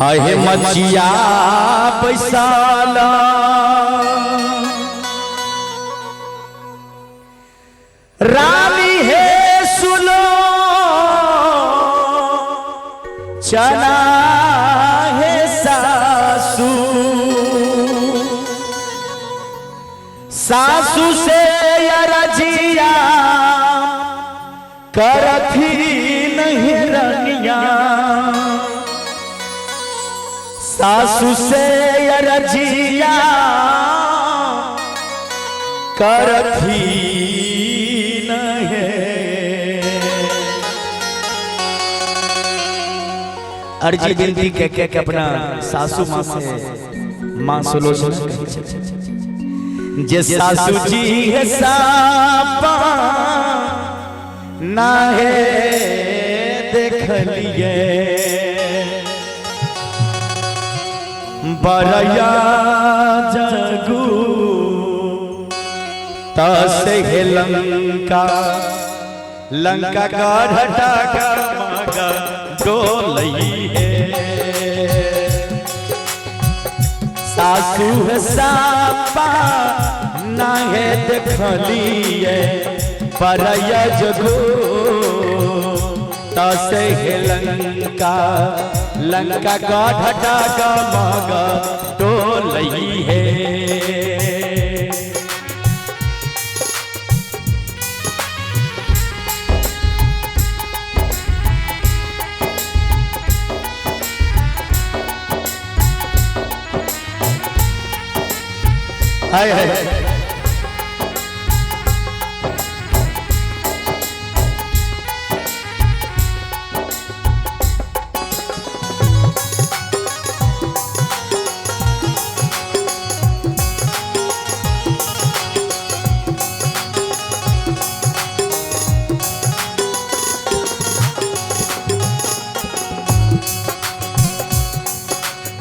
आहे मचिया बैसाला रानी है सुनो चना है सासू सासू से रजिया करथी नहीं रनिया सासू से रजिया करथी नहीं। अर्जी विनती कह के अपना सासू माँ से माँ सुलोचना जे सासू जी है सापा ना है देख लिए बरया जगू तसे है लंका लंका का ढटा का मागा डोलई है सासू है सापा ना है देखलिए परया जगो तसे है लंका लंका का ढटा का मागा डोलई है। हाय हाय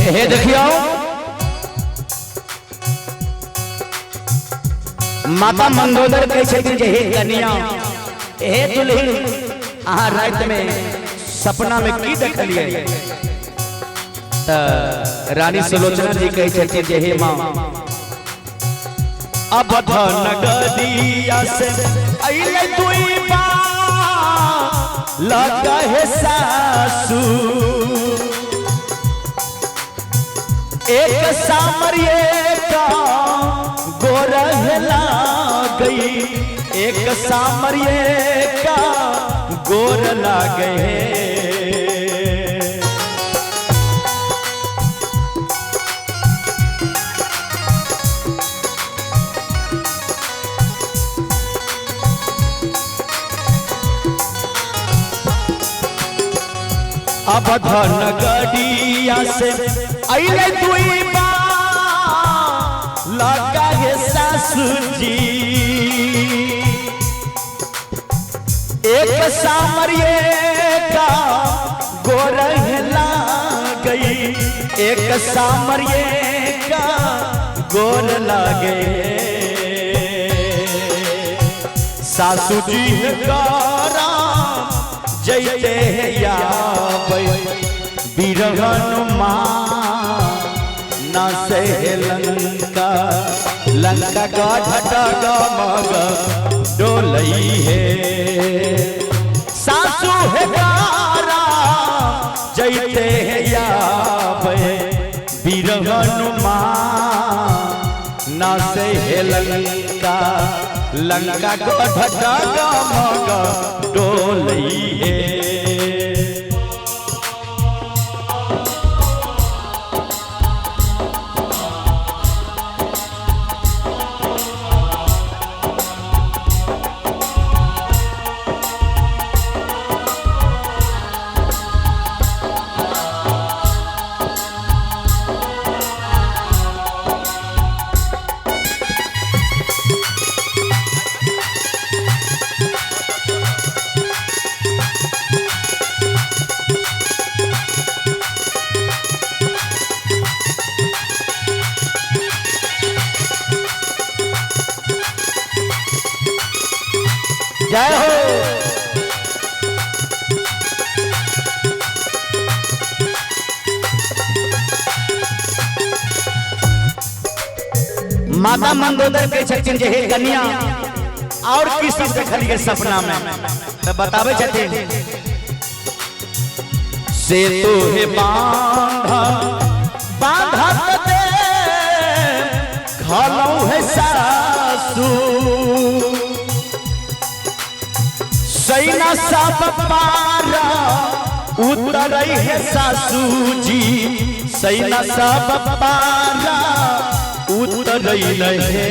हे देखियो माता मंदोदर कहे छथिन जे हे कन्या हे दुल्हन अहाँ रात में सपना में की देखलिए त रानी सुलोचना जी कहे छथिन जे हे माँ अब नगरिया से अइले दुई बा लगा है सासू एक सामरिये का गोरहला गई एक सामरिये का गोर ला गए अब नगरिया से अइले दुई बा लगा है सासू जी एक सामरिये का गोरहला गई एक सामरिये का गोर ला गए सासू जी गारा जैते या बिरहन माँ ना से लंका लंका का ढटा का मगा डोलई है सासू है गारा जैते या बिरहन माँ ना से लंका लंका का ढटा का मगा डोलई है। जय हो। माता मंदोदर के छथिन जे हे कन्या और की सब देखलिए सपना में तो बतावे छथिन से तो हे बांधा दे खालौ है सासू सैना सब पारा उतरई है सासू जी सैना सब पारा उतरई रहे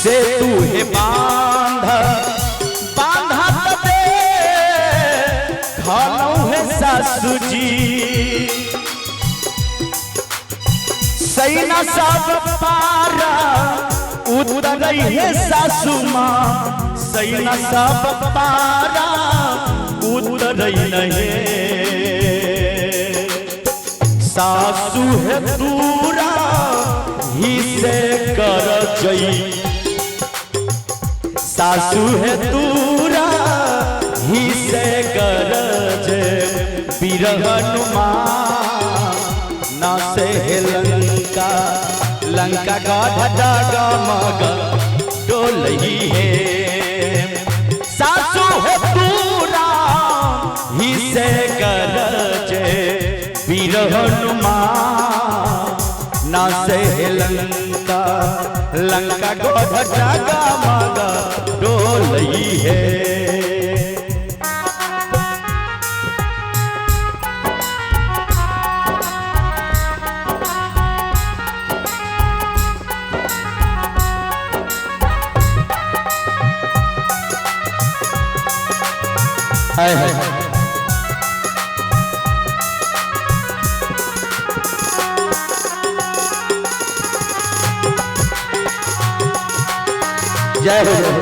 से तू है बांधा दे खालौ है सासू जी सैना सब पारा उतरई है सासू माँ सैना सब पारा उतरई नहीं सासू है दूरा ही से कर जई सासू है दूरा ही से गरज बिरहनुमा ना से लंका लंका गाढ़ डागा मग डोलही है सासू है दूरा ही से गरज बिरहनुमा ना से लंका लंका गाढ़ डागा मग डोलही है हाय हाय जय हो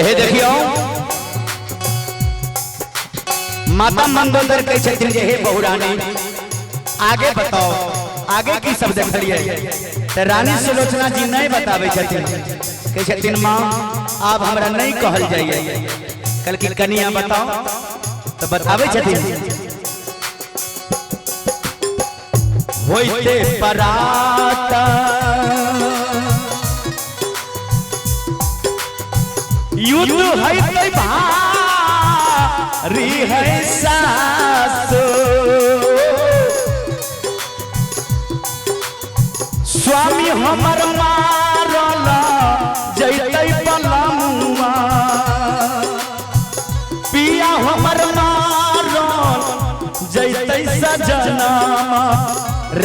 एहे देखियो माता मंदोदर कह छथिन जे हे बहुरानी आगे बताओ आगे की सब देखलिए तो रानी सुलोचना जी नहीं बतावे छथिन कह छथिन माँ आप हमरा नहीं कहल जाइए कल की कनिया बताओ तो बतावे छथिन होइते पराता युद्ध है भारी है सासो स्वामी हमर मारला जैतै पलमुआ पिया हमर मारल जैतै सजनामा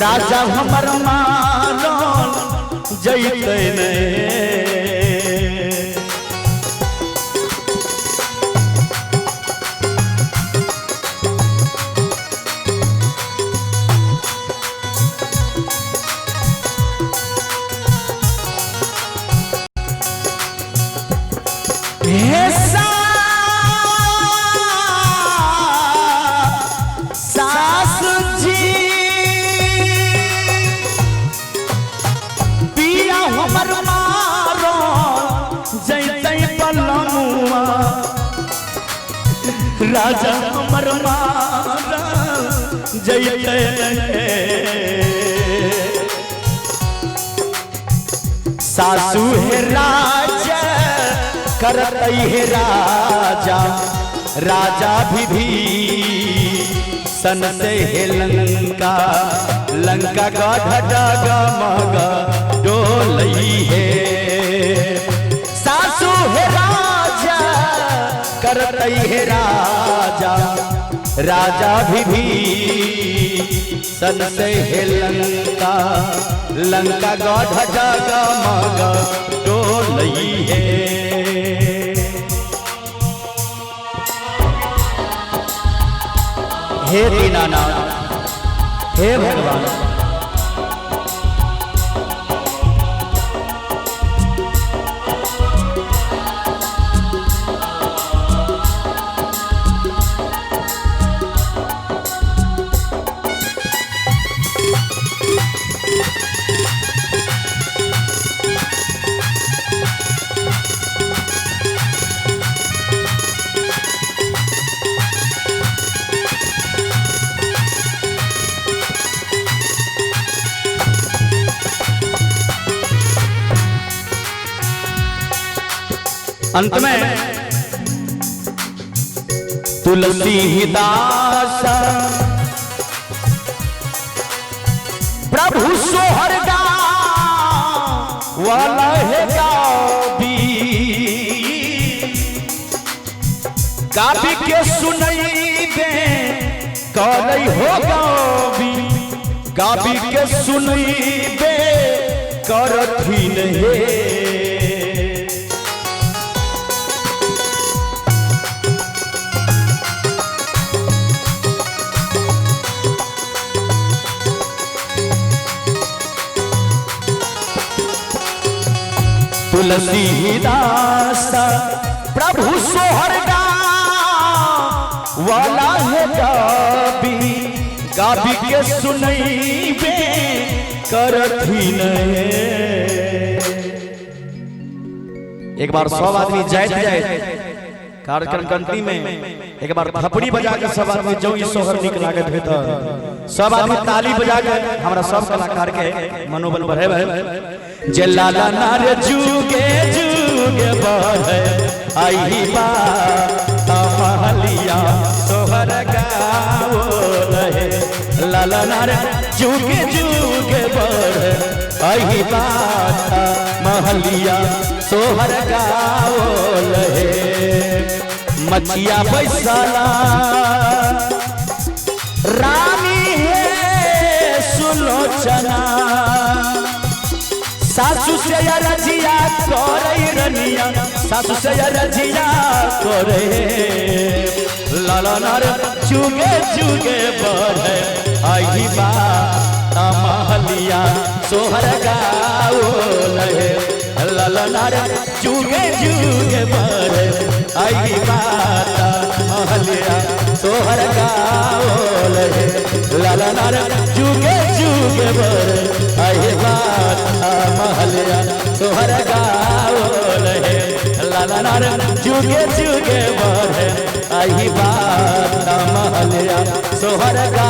राजा हमर मारल जैतै नहीं सास जी पिया हमर मारो जैतै पलमुआ राजा हमर मारो जैतै सासू है राजा करतै है राजा राजा भी सन से है लंका लंका गाढ़ डागा मगा डोलई है सासू है राजा करतई है राजा राजा भी सन से है लंका लंका गढ़ जगमग डोलई है। हे दीनानाथ हे भगवान अंत में तुलसीदास प्रभु सोहरगा वाला है गाबी के सुनई दे कलई हो गाबी के सुनई दे करथिन हे। तुलसीदास प्रभु सोहरगा वाला है गाबी के सुनई बे करथिन है। एक बार सब आदमी जाए कार्यक्रम कंटी में एक बार थपड़ी बजा के सब आदमी जो ई सोहर निक लागत है तो सब आदमी ताली बजा के हमरा सब कलाकार के मनोबल बढ़े। जे लाला नारे जुगे जुगे बहे आई बा महलिया सोहर गाओ रहे। लाला नारे जुगे जुगे बहे आई बा महलिया सोहर गाओ रहे। मचिया बैसाला रानी है सुलोचना सासु से रजिया करे रनिया सासु से रजिया करे। लाला नार चुगे चुगे बढ़े आई बा महलिया सोहर गाओ रहे। लाला नार चुगे चुगे बढ़े आई बा महलिया सोहर गाओ रहे। लाला नार चुगे चुगे बढ़े आई बा महलिया सोहर गाओ रहे। लाला नार जुगे जुगे बढ़े आई बा महलिया सोहर गाओ।